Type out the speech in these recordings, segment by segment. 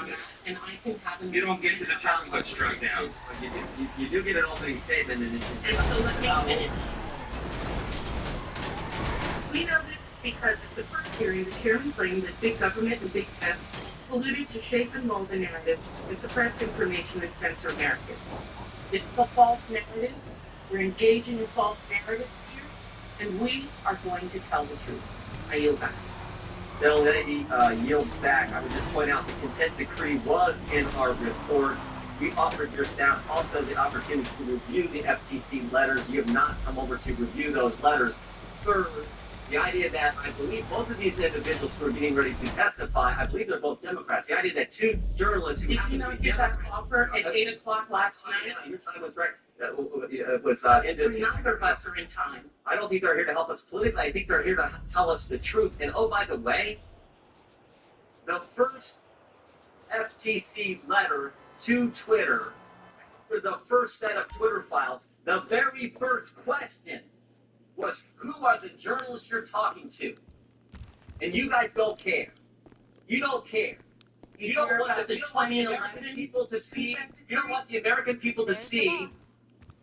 on that, and I can have an You don't get to determine what's struck down. You do get an opening statement, And so let me finish. We know this is because at the first hearing, the chairman claimed that big government and big tech colluded to shape and mold the narrative and suppress information and censor Americans. This is a false narrative. We're engaging in false narratives here, and we are going to tell the truth. I yield back. Bill Lady yield back. I would just point out the consent decree was in our report. We offered your staff also the opportunity to review the FTC letters. You have not come over to review those letters. Third, the idea that I believe both of these individuals who are getting ready to testify, I believe they're both Democrats. The idea that two journalists who did you not get that offer at 8 o'clock last night? Yeah, your time was right. It was Neither of us are in time. I don't think they're here to help us politically. I think they're here to tell us the truth. And oh, by the way, the first FTC letter to Twitter, after the first set of Twitter files, the very first question was, who are the journalists you're talking to? And you guys don't care. You don't care. You don't want the American people to see. You don't want the American people to see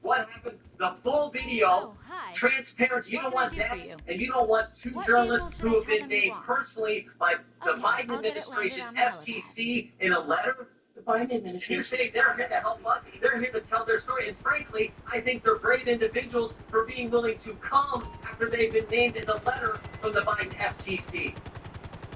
what happened. The full video, transparency. You don't want that, and you don't want two journalists who have been named personally by the Biden administration, FTC, in a letter. The Biden administration. You're saying they're here to help us. They're here to tell their story. And frankly, I think they're brave individuals for being willing to come after they've been named in a letter from the Biden FTC.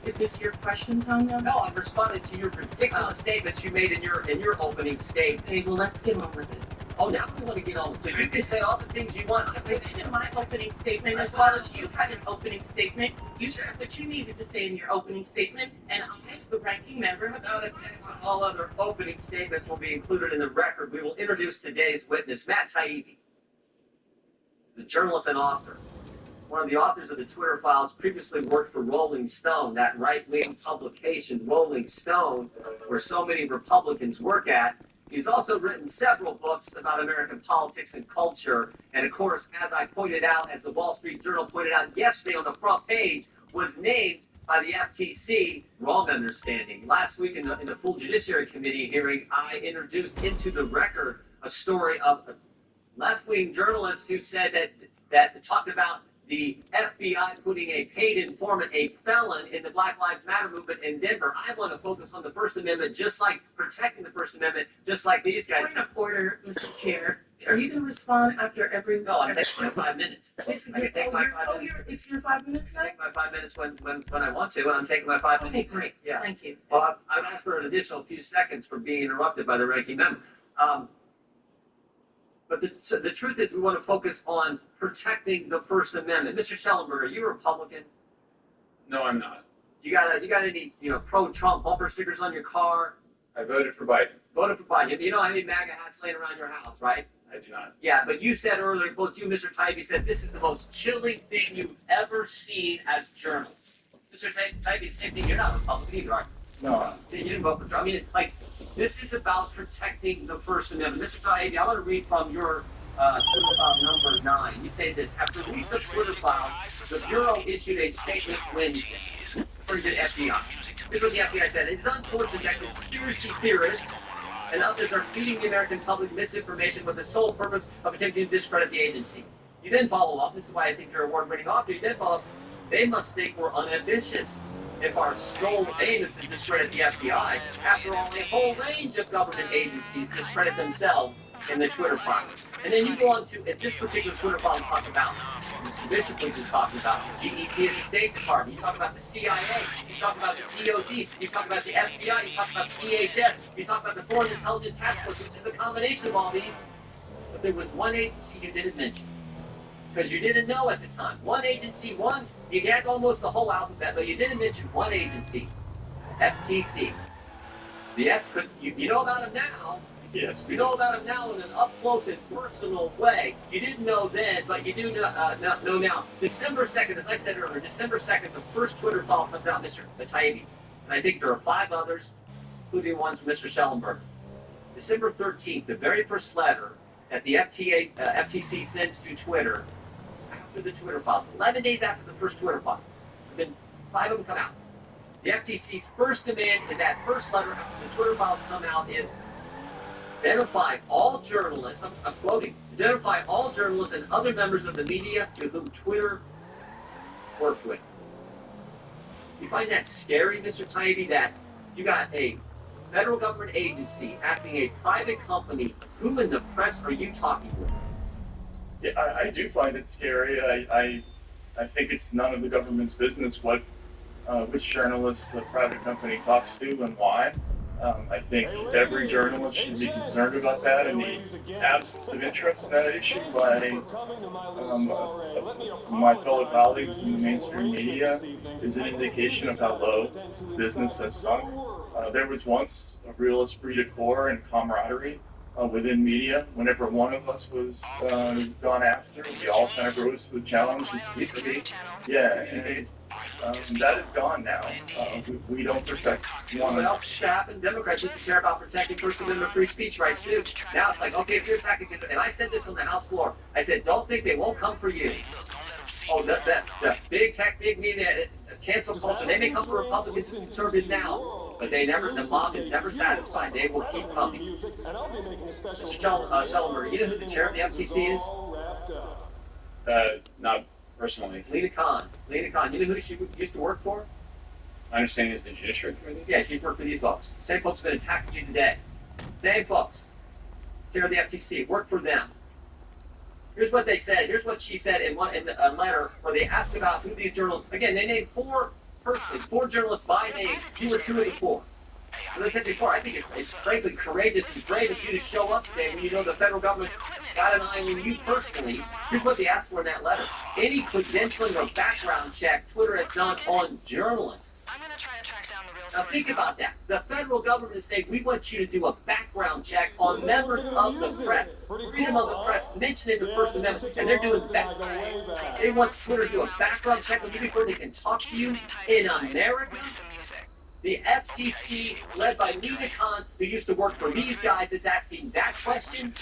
Is this your question, Tanya? No, I'm responding to your ridiculous statements you made in your opening statement. Okay, well, let's get on with it. Oh, now we want to get on with it. You can say all the things you want. I did in my opening statement, as well as you had an opening statement. You said what you needed to say in your opening statement, and I, as the ranking member, have now the text of all other opening statements will be included in the record. We will introduce today's witness, Matt Taibbi, the journalist and author. One of the authors of the Twitter files, previously worked for Rolling Stone, that right-wing publication, Rolling Stone, where so many Republicans work at. He's also written several books about American politics and culture. And of course, as I pointed out, as the Wall Street Journal pointed out yesterday on the front page, was named by the FTC, wrong understanding. Last week in the full Judiciary Committee hearing, I introduced into the record a story of a left-wing journalist who said that talked about the FBI putting a paid informant, a felon, in the Black Lives Matter movement in Denver. I want to focus on the First Amendment, just like protecting the First Amendment, just like these guys. Point of order, Mr. Chair. Are you going to respond after every? No, I'm taking my 5 minutes. I can take my 5 minutes. It's your 5 minutes now? I take my 5 minutes when I want to, and I'm taking my 5 minutes. Okay, great. Yeah. Thank you. Well, I've asked for an additional few seconds for being interrupted by the ranking member. But the truth is, we want to focus on protecting the First Amendment. Mr. Schellenberger, are you a Republican? No, I'm not. You got any pro-Trump bumper stickers on your car? I voted for Biden. Voted for Biden. You don't have any MAGA hats laying around your house, right? I do not. Yeah, but you said earlier, both you and Mr. Taibbi said this is the most chilling thing you've ever seen as journalists. Mr. Taibbi, the same thing. You're not a Republican either, are you? No. You didn't vote for Trump. I mean, this is about protecting the First Amendment. Mr. Taibbi, I want to read from your Twitter file number 9. You say this: after release of Twitter file, the Bureau issued a statement Wednesday, referring to the FBI. This is what the FBI said: it is unfortunate that conspiracy theorists and others are feeding the American public misinformation with the sole purpose of attempting to discredit the agency. You then follow up. This is why I think you're a award-winning author. You then follow up. They must think we're unambitious if our sole aim is to discredit the FBI. After all, a whole range of government agencies discredit themselves in the Twitter files. And then you go on to, at this particular Twitter file, talk about, Mr. Bishop was talking about GEC at the State Department. You talk about the CIA. You talk about the DOD. You talk about the FBI. You talk about the DHS. You talk about the Foreign Intelligence Task Force, which is a combination of all these. But there was one agency you didn't mention, because you didn't know at the time. One agency, you had almost the whole alphabet, but you didn't mention one agency, FTC. You know about him now. Yes. You know about him now in an up-close and personal way. You didn't know then, but you do know now. December 2nd, as I said earlier, December 2nd, the first Twitter file comes out, Mr. Taibbi. And I think there are 5 others, including ones from Mr. Schellenberger. December 13th, the very first letter that the FTC sends to Twitter after the Twitter files, 11 days after the first Twitter file. Then 5 of them come out. The FTC's first demand in that first letter after the Twitter files come out is identify all journalists, I'm quoting, identify all journalists and other members of the media to whom Twitter worked with. You find that scary, Mr. Taibbi, that you got a federal government agency asking a private company, who in the press are you talking with? Yeah, I do find it scary. I think it's none of the government's business what which journalists the private company talks to and why. I think every journalist should be concerned about that, and the absence of interest in that issue by my fellow colleagues in the mainstream media is an indication of how low business has sunk. There was once a real esprit de corps and camaraderie within media. Whenever one of us was gone after, we all kind of rose to the challenge and speak. Yeah, and that is gone now. We don't protect one What another. else should happen? Democrats used to care about protecting First Amendment free speech rights too. Now it's like, okay, if you're attacking, and I said this on the House floor, I said, don't think they won't come for you. Oh, the big tech, big media, cancel culture, they may come for Republicans and conservatives now, but the mob is never satisfied. They will keep coming. Mr. Schellenberger, you know who the chair of the FTC is? Not personally. Lena Khan. You know who she used to work for? My understanding is the Judiciary Committee. Yeah, she's worked for these folks. Same folks have been attacking you today. Same folks. Chair of the FTC, work for them. Here's what they said. Here's what she said in a letter where they asked about who these journalists. Again, they named four journalists by name. You were two of the four. As I said before, I think it's frankly courageous and brave of you to show up today when you know the federal government's got an eye on you personally. Here's what they asked for in that letter: any credentialing or background check Twitter has done on journalists. Now think about that. The federal government is saying, we want you to do a background check on members of the press. Freedom of the press mentioned in the First Amendment, and they're doing that. They want Twitter to do a background check on you before they can talk to you in America. The FTC, led by Lena Khan, who used to work for these guys, is asking that question.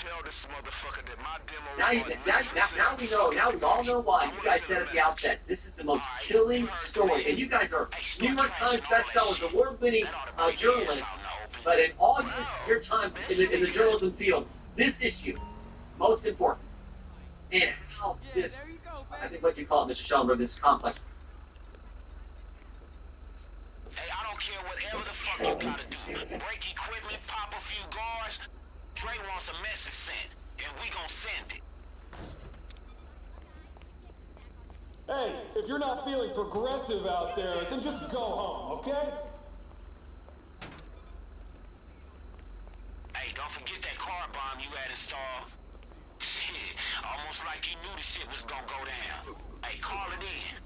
Now we know. Now we all know why. You guys said at the outset, this is the most chilling story. And you guys are New York Times bestsellers, award-winning journalists. But in all your time in the journalism field, this issue, most important. And how this, I think what you call it, Mr. Schellenberg, this is complex. Hey, I don't care whatever the fuck you gotta do. Break equipment, pop a few guards. Dre wants a message sent, and we gon' send it. Hey, if you're not feeling progressive out there, then just go home, okay? Hey, don't forget that car bomb you had installed. Shit, almost like you knew the shit was gonna go down. Hey, call it in.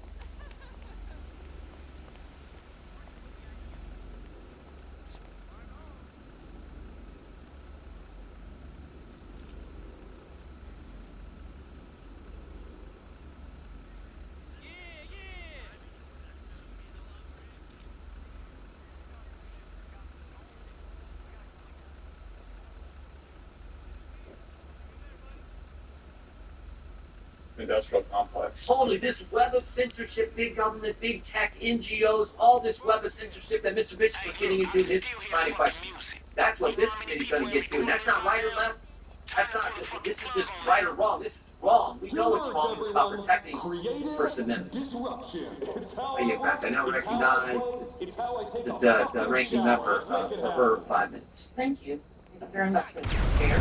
Industrial complex. Totally, this web of censorship, big government, big tech, NGOs, all this web of censorship that Mr. Bishop was getting into in his final question. That's what this committee's going to get to, and that's not right or left. That's not. This is just right or wrong. This is wrong. We know it's wrong. It's about protecting the First Amendment. Disruption. It's how In fact, I now recognize the ranking member for her 5 minutes. Thank you. Thank you very much, Mr. Chair.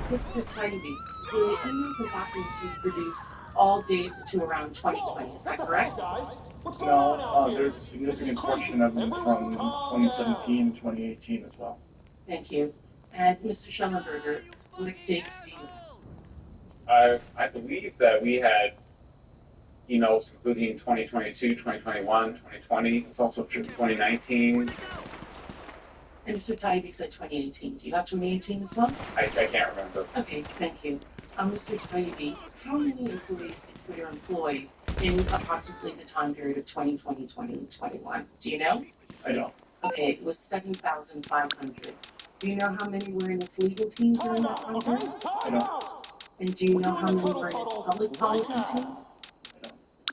Mr. Taibbi, the emails are not going to produce all data to around 2020, is that correct? Guys, what's going on out here? There's a significant portion of them from 2017 and 2018 as well. Thank you. And Mr. Schellenberger, what dates do you know? I believe that we had emails including 2022, 2021, 2020. It's also true. 2019. And Mr. Taibbi said 2018. Do you have 2018 as well? I can't remember. Okay, thank you. Mr. Taibbi, how many employees did Twitter employ in approximately the time period of 2020, 2021? Do you know? I don't. Okay, it was 7,500. Do you know how many were in its legal team during that time period? I don't. And do you know how many were in its public policy team?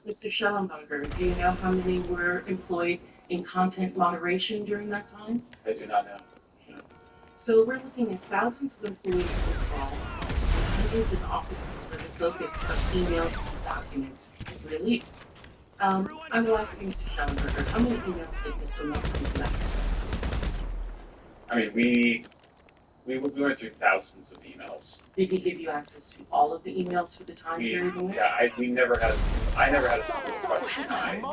Mr. Schellenberger, do you know how many were employed in content moderation during that time? I do not know. So we're looking at thousands of employees involved, hundreds of offices where the focus of emails and documents release. I will ask you, Mr. Schellenberger, how many emails did Mr. Musk give you access to? I mean, we went through thousands of emails. Did he give you access to all of the emails for the time period? We never had. I never had a single request denied.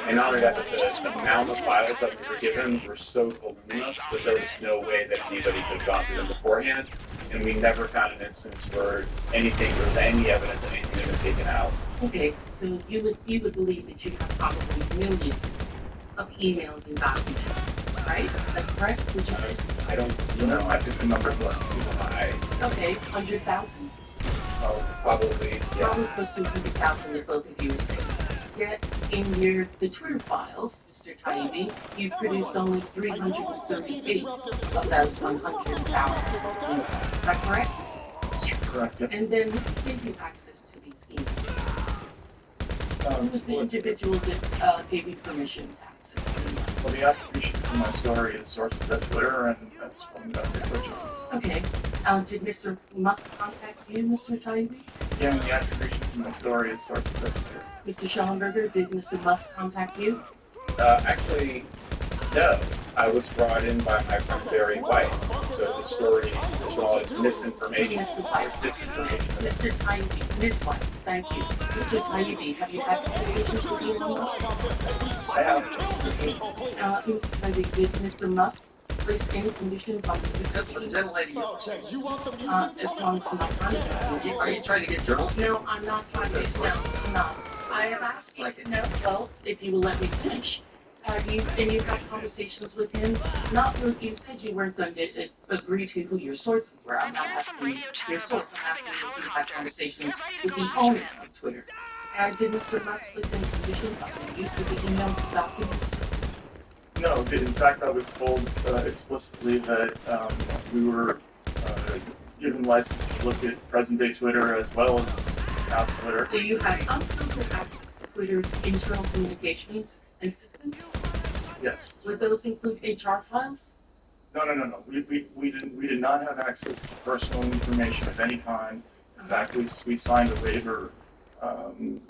And not only that, but the amount of files that we were given were so voluminous that there was no way that anybody could have gone through them beforehand. And we never found an instance where anything, there was any evidence that anything had been taken out. Okay, so you would believe that you have probably millions of emails and documents, right? That's correct, would you say? I don't know. I think the number was too high. Okay, 100,000. Probably, yeah. Probably close to 100,000 that both of you are saying. Yet, in the Twitter files, Mr. Taibbi, you produced only 338 of those 100,000 emails. Is that correct? Correct. Yes. And then who gave you access to these emails? Who was the individual that gave you permission to access the emails? So the attribution to my story is sourced at Twitter, and that's from Dr. Twitch. Okay. Did Mr. Musk contact you, Mr. Taibbi? Again, the attribution to my story is sourced at Twitter. Mr. Schellenberger, did Mr. Musk contact you? Actually, no. I was brought in by my friend Barry White. So the story is all misinformation. Mr. White. Disinformation. Mr. Taibbi, Ms. Weiss, thank you. Mr. Taibbi, have you had conversations with Elon Musk? I have. Mr. Taibbi, did Mr. Musk place any conditions on the use of Except for the email? gentlelady. Okay, you want the music? As long as my time. Are you trying to get journals here? No, I'm not trying to, no, I'm not. I am asking, no, well, if you will let me finish. You had conversations with him, not who you said you weren't going to agree to who your sources were. I'm not asking your source, I'm asking if you had conversations with the owner of Twitter. Did Mr. Musk place any conditions on the use of the emails and documents? No, in fact, I was told explicitly that we were given license to look at present-day Twitter as well as past Twitter. So you had unfiltered access to Twitter's internal communications and systems? Yes. Would those include HR files? No. We did not have access to personal information of any kind. In fact, we signed a waiver Have you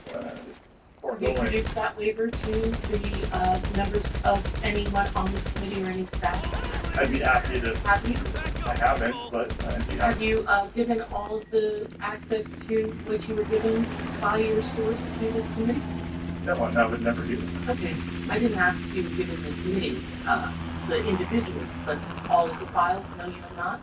foregoing. produced that waiver to the members of anyone on this committee or any staff? I'd be happy to. Have you? I haven't, but I'd be Have happy. you given all of the access to what you were given by your source to this committee? No, I would never do it. Okay, I didn't ask if you were given the committee, the individuals, but all of the files, no, you have not?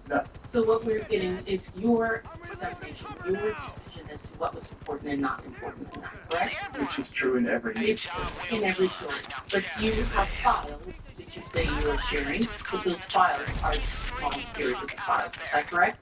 No. So what we're getting is your dissemination, your decision as to what was important and not important in that, correct? Which is true in every It's in every story. But you have files that you say you are sharing, but those files are just a small period of the files, is that correct?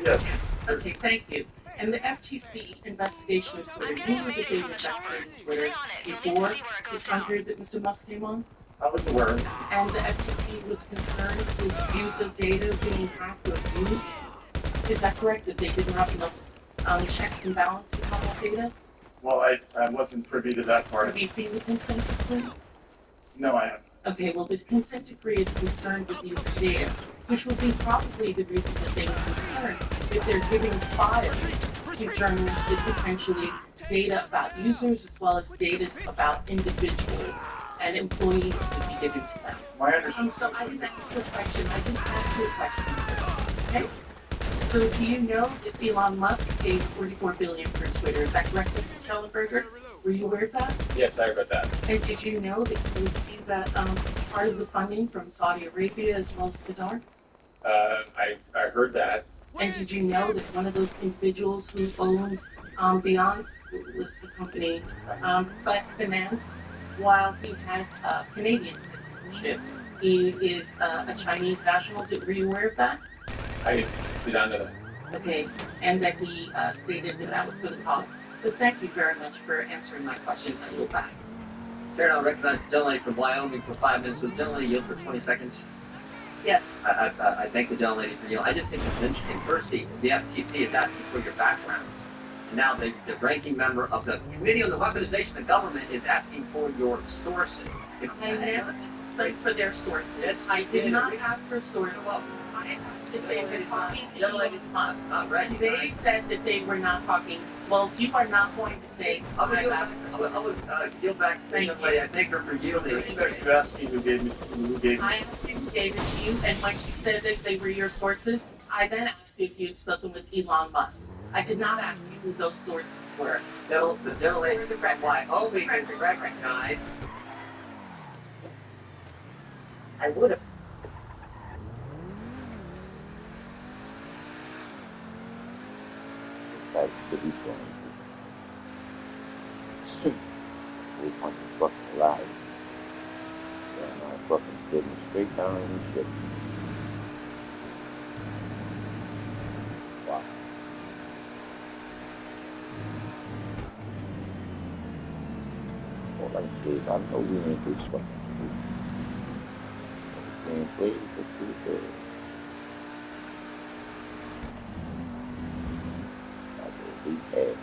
Yes. Okay, thank you. And the FTC investigation of Twitter, you knew that they investigated Twitter before this record that Mr. Musk came on? I was aware of it. And the FTC was concerned with use of data being hacked or abused? Is that correct, that they didn't have enough checks and balances on that data? Well, I wasn't privy to that part. Have you seen the consent decree? No, I haven't. Okay, well, the consent decree is concerned with the use of data, which will be probably the reason that they were concerned if they're giving files to journalists that potentially data about users as well as data about individuals and employees would be given to them. My understanding. So I didn't ask you a question, I didn't ask you a question, sir. Okay? So do you know that Elon Musk paid $44 billion for Twitter? Is that correct, Mr. Schellenberger? Were you aware of that? Yes, I read that. And did you know that you received that part of the funding from Saudi Arabia as well as Qatar? I heard that. And did you know that one of those individuals who owns Beyond lists the company, but Binance, while he has Canadian citizenship, he is a Chinese national. Were you aware of that? I did not know that. Okay, and that he stated that that was for the cause. But thank you very much for answering my questions. I yield back. Chair, I'll recognize the gentlelady from Wyoming for 5 minutes. So the gentlelady yield for 20 seconds. Yes. I thank the gentlelady for yielding. I just think this is interesting. First, the FTC is asking for your backgrounds. Now the ranking member of the Committee on the Weaponization of the Government is asking for your sources. I never asked for their sources. Yes, I you did did. not ask for sources. I asked if they were talking to Elon Musk. Not ready. They said that they were not talking. Well, you are not going to say I'm gonna I've asked for yield sources. yield back to the young lady. I thank her for yielding. You asked me who gave me. I asked you who gave it to you, and when she said that they were your sources, I then asked you if you had spoken with Elon Musk. I did not ask you who those sources were. The gentle lady replied, only is recognized. I would have. That's to be going. We fucking fucking alive. And I fucking sitting straight down in the shit. Wow. All I can say is I know we ain't this fucking food. We ain't played for 2 days. I will be bad.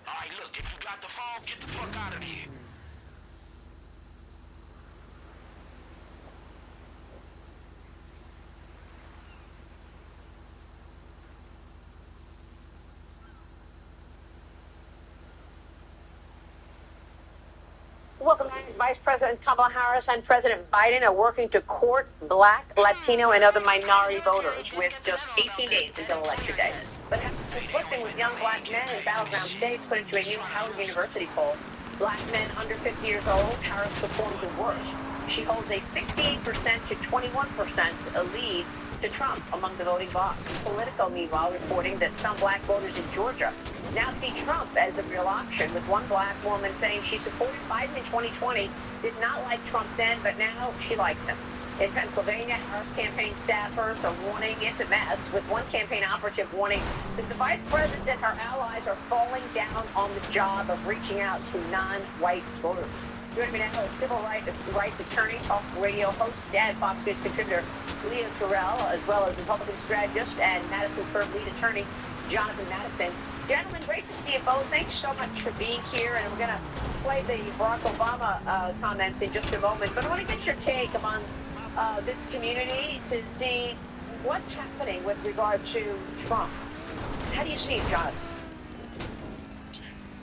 Alright, look, if you got the phone, get the fuck out of here. Welcome back. Vice President Kamala Harris and President Biden are working to court Black, Latino, and other minority voters with just 18 days until Election Day. But after slipping with young Black men in battleground states, put into a new Howard University poll, Black men under 50 years old, Harris performed the worst. She holds a 68% to 21% lead to Trump among the voting bloc. Politico, meanwhile, reporting that some Black voters in Georgia now see Trump as a real option, with one Black woman saying she supported Biden in 2020, did not like Trump then, but now she likes him. In Pennsylvania, Harris campaign staffers are warning it's a mess, with one campaign operative warning that the vice president and her allies are falling down on the job of reaching out to non-white voters. Joining me now is civil rights attorney, talk radio host, and Fox News contributor Leo Terrell, as well as Republican strategist and Madison Firm lead attorney Jonathan Madison. Gentlemen, great to see you both. Thanks so much for being here, and we're going to play the Barack Obama comments in just a moment. But I want to get your take among this community to see what's happening with regard to Trump. How do you see it, Jonathan?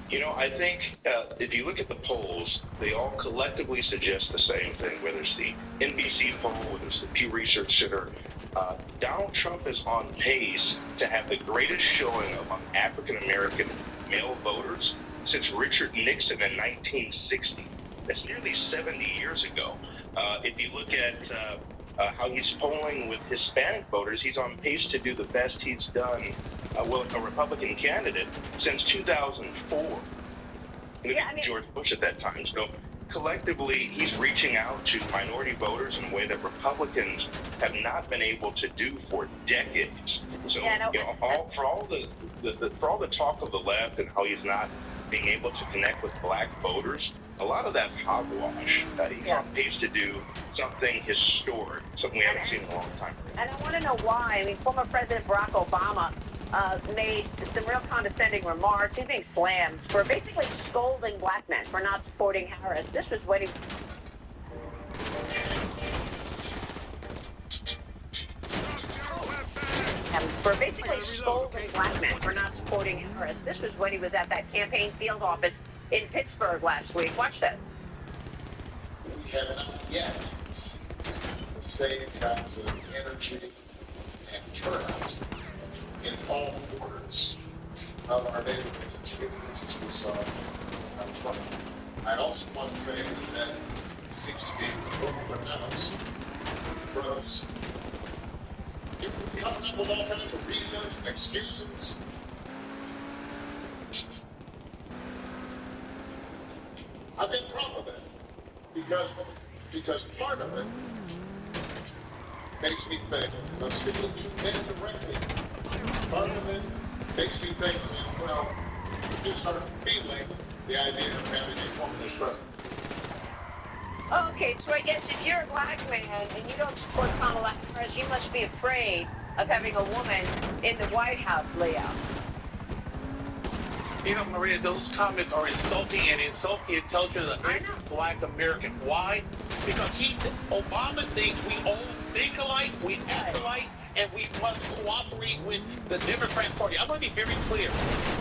You know, I think if you look at the polls, they all collectively suggest the same thing, whether it's the NBC poll, whether it's the Pew Research Center. Donald Trump is on pace to have the greatest showing among African-American male voters since Richard Nixon in 1960. That's nearly 70 years ago. If you look at how he's polling with Hispanic voters, he's on pace to do the best he's done, a Republican candidate, since 2004. Yeah, I mean, George Bush at that time. So collectively, he's reaching out to minority voters in a way that Republicans have not been able to do for decades. So, for all the talk of the left and how he's not being able to connect with black voters, a lot of that's hogwash. He's on pace to do something historic, something we haven't seen in a long time. And I want to know why. I mean, former President Barack Obama made some real condescending remarks. He's being slammed for basically scolding black men for not supporting Harris. This was when he... For basically scolding black men for not supporting Harris. This was when he was at that campaign field office in Pittsburgh last week. Watch this. We have not yet seen the same kinds of energy and turnout in all quarters of our neighborhoods and communities as we saw on Trump. I also want to say that it seems to be overpronounced for us. You're coming up with all kinds of reasons and excuses. I've been proud of that because part of it makes me think, I'm speaking to men directly, part of it makes me think, well, you start feeling the idea of having a woman as president. Okay, so I guess if you're a black man and you don't support Kamala Harris, you must be afraid of having a woman in the White House, Leo. You know, Maria, those comments are insulting and insult the intelligence of every black American. Why? Because Obama thinks we all think alike, we act alike, and we must cooperate with the Democrat Party. I'm going to be very clear.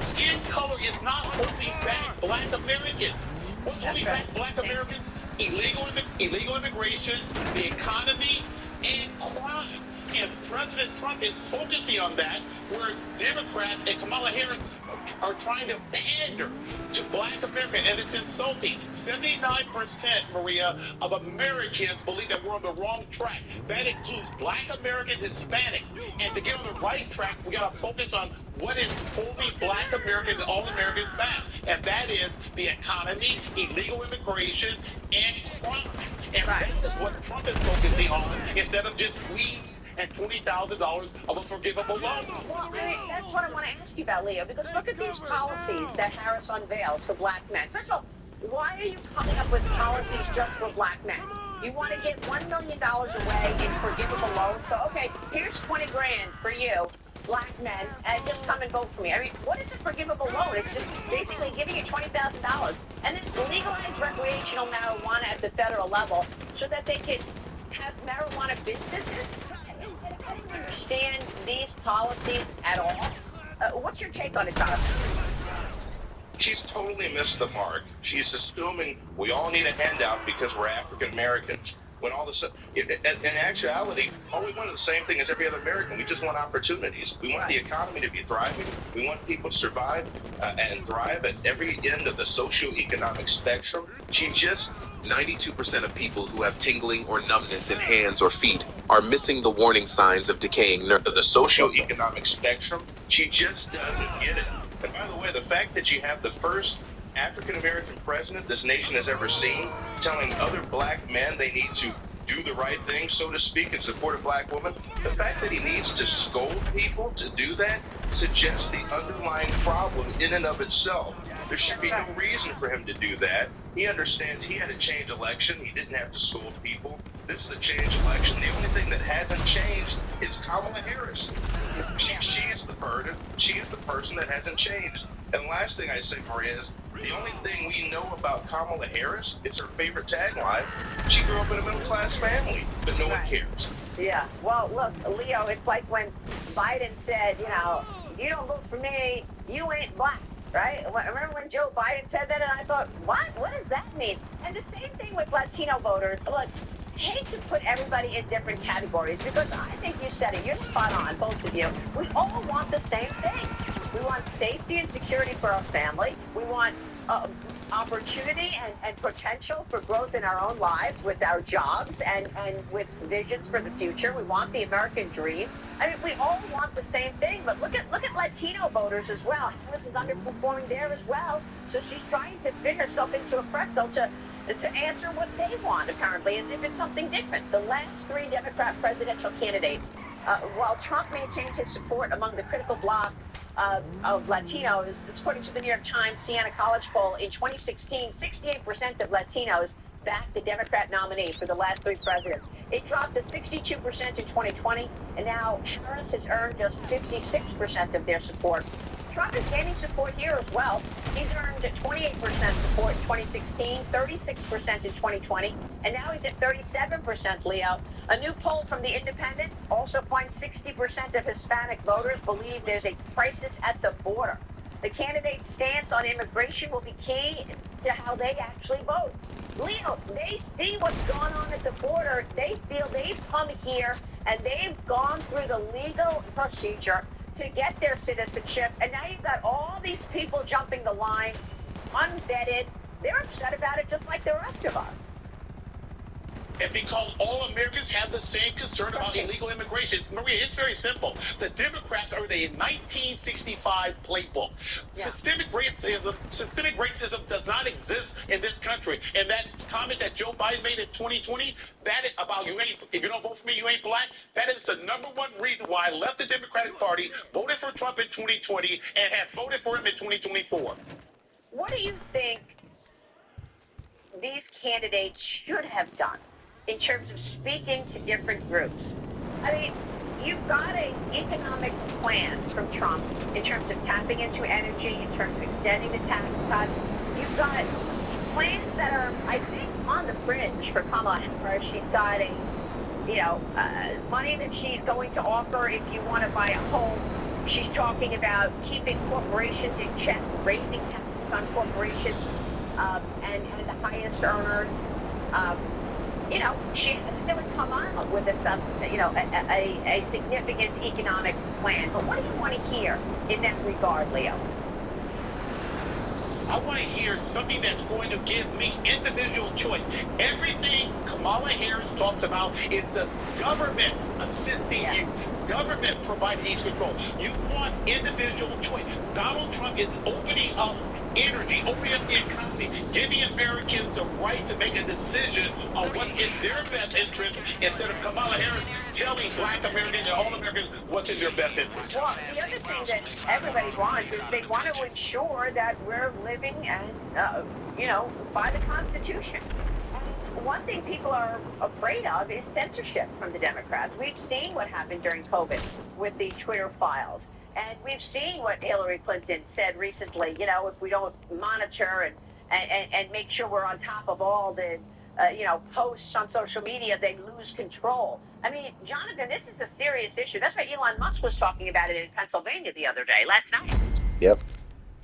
Skin color is not holding back black Americans. What's holding back black Americans? Illegal immigration, the economy, and crime. And President Trump is focusing on that, where Democrats and Kamala Harris are trying to pander to black America, and it's insulting. 79%, Maria, of Americans believe that we're on the wrong track. That includes black Americans, Hispanics. And to get on the right track, we got to focus on what is holding black Americans and all Americans back. And that is the economy, illegal immigration, and crime. And that is what Trump is focusing on, instead of just weed and $20,000 of a forgivable loan. Well, that's what I want to ask you about, Leo, because look at these policies that Harris unveils for black men. First of all, why are you coming up with policies just for black men? You want to get $1 million away in forgivable loans. So, okay, here's 20 grand for you, black men, and just come and vote for me. I mean, what is a forgivable loan? It's just basically giving you $20,000 and then legalize recreational marijuana at the federal level so that they can have marijuana businesses. I don't understand these policies at all. What's your take on it, Jonathan? She's totally missed the mark. She's assuming we all need a handout because we're African Americans. When all the in actuality, all we want is the same thing as every other American. We just want opportunities. We want the economy to be thriving. We want people to survive and thrive at every end of the socioeconomic spectrum. She just 92% of people who have tingling or numbness in hands or feet are missing the warning signs of decaying nerve. the socioeconomic spectrum. She just doesn't get it. And by the way, the fact that you have the first African-American president this nation has ever seen telling other black men they need to do the right thing, so to speak, and support a black woman, the fact that he needs to scold people to do that suggests the underlying problem in and of itself. There should be no reason for him to do that. He understands he had a change election. He didn't have to scold people. This is a change election. The only thing that hasn't changed is Kamala Harris. She is the burden. She is the person that hasn't changed. And the last thing I'd say, Maria, is the only thing we know about Kamala Harris is her favorite tagline. She grew up in a middle-class family, but no one cares. Yeah. Well, look, Leo, it's like when Biden said, you know, you don't vote for me, you ain't black. Right? I remember when Joe Biden said that, and I thought, what? What does that mean? And the same thing with Latino voters. Look, I hate to put everybody in different categories because I think you said it. You're spot on, both of you. We all want the same thing. We want safety and security for our family. We want opportunity and potential for growth in our own lives with our jobs and with visions for the future. We want the American dream. I mean, we all want the same thing, but look at Latino voters as well. Harris is underperforming there as well. So she's trying to fit herself into a pretzel to answer what they want, apparently, as if it's something different. The last three Democrat presidential candidates, while Trump maintains his support among the critical bloc of Latinos, according to the New York Times Siena College poll, in 2016, 68% of Latinos backed the Democrat nominee for the last three presidents. It dropped to 62% in 2020, and now Harris has earned just 56% of their support. Trump is gaining support here as well. He's earned 28% support in 2016, 36% in 2020, and now he's at 37%, Leo. A new poll from The Independent also finds 60% of Hispanic voters believe there's a crisis at the border. The candidate's stance on immigration will be key to how they actually vote. Leo, they see what's going on at the border. They feel they've come here and they've gone through the legal procedure to get their citizenship, and now you've got all these people jumping the line, unvetted. They're upset about it just like the rest of us. And because all Americans have the same concern about illegal immigration, Maria, it's very simple. The Democrats are the 1965 playbook. Yeah. Systemic racism does not exist in this country. And that comment that Joe Biden made in 2020, that is about if you don't vote for me, you ain't black, that is the number one reason why I left the Democratic Party, voted for Trump in 2020, and have voted for him in 2024. What do you think these candidates should have done in terms of speaking to different groups? I mean, you've got an economic plan from Trump in terms of tapping into energy, in terms of extending the tax cuts. You've got plans that are, I think, on the fringe for Kamala Harris. She's got money that she's going to offer if you want to buy a home. She's talking about keeping corporations in check, raising taxes on corporations and the highest earners. She hasn't really come out with a significant economic plan. But what do you want to hear in that regard, Leo? I want to hear something that's going to give me individual choice. Everything Kamala Harris talks about is the government assisting you. Government providing each control. You want individual choice. Donald Trump is opening up energy, opening up the economy, giving Americans the right to make a decision on what's in their best interest instead of Kamala Harris telling black Americans and all Americans what's in their best interest. Well, the other thing that everybody wants is they want to ensure that we're living and, by the Constitution. One thing people are afraid of is censorship from the Democrats. We've seen what happened during COVID with the Twitter files. And we've seen what Hillary Clinton said recently, if we don't monitor and make sure we're on top of all the, posts on social media, they lose control. I mean, Jonathan, this is a serious issue. That's why Elon Musk was talking about it in Pennsylvania the other day, last night. Yep.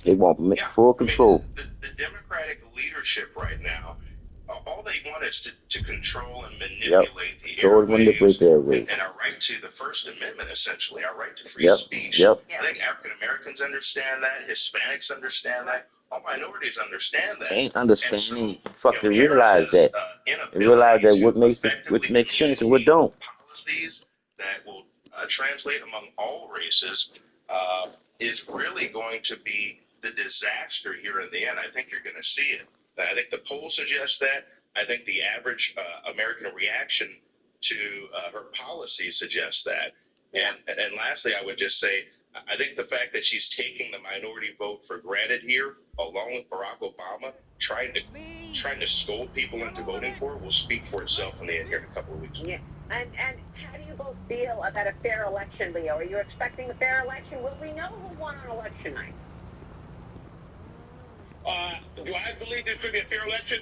They want full control. The Democratic leadership right now, all they want is to control and manipulate the airwaves and our right to the First Amendment, essentially, our right to free speech. I think African Americans understand that, Hispanics understand that, all minorities understand that. Ain't understanding, fucking realize that. They realize that what makes sense and what don't. Policies that will translate among all races is really going to be the disaster here in the end. I think you're going to see it. I think the polls suggest that. I think the average American reaction to her policy suggests that. And lastly, I would just say, I think the fact that she's taking the minority vote for granted here, along with Barack Obama, trying to scold people into voting for her, will speak for itself in the end here in a couple of weeks. Yeah. And how do you both feel about a fair election, Leo? Are you expecting a fair election? Will we know who won on election night? Do I believe there's going to be a fair election?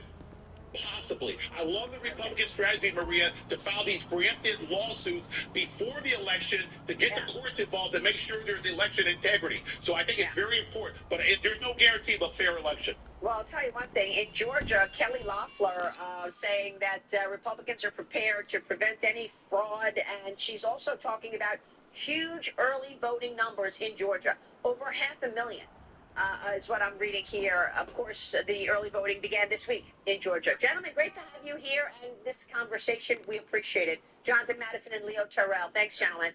Possibly. I love the Republican strategy, Maria, to file these preemptive lawsuits before the election to get the courts involved and make sure there's election integrity. So I think it's very important, but there's no guarantee of a fair election. Well, I'll tell you one thing. In Georgia, Kelly Loeffler saying that Republicans are prepared to prevent any fraud, and she's also talking about huge early voting numbers in Georgia, over 500,000. is what I'm reading here. Of course, the early voting began this week in Georgia. Gentlemen, great to have you here and this conversation. We appreciate it. Jonathan Madison and Leo Terrell. Thanks, gentlemen.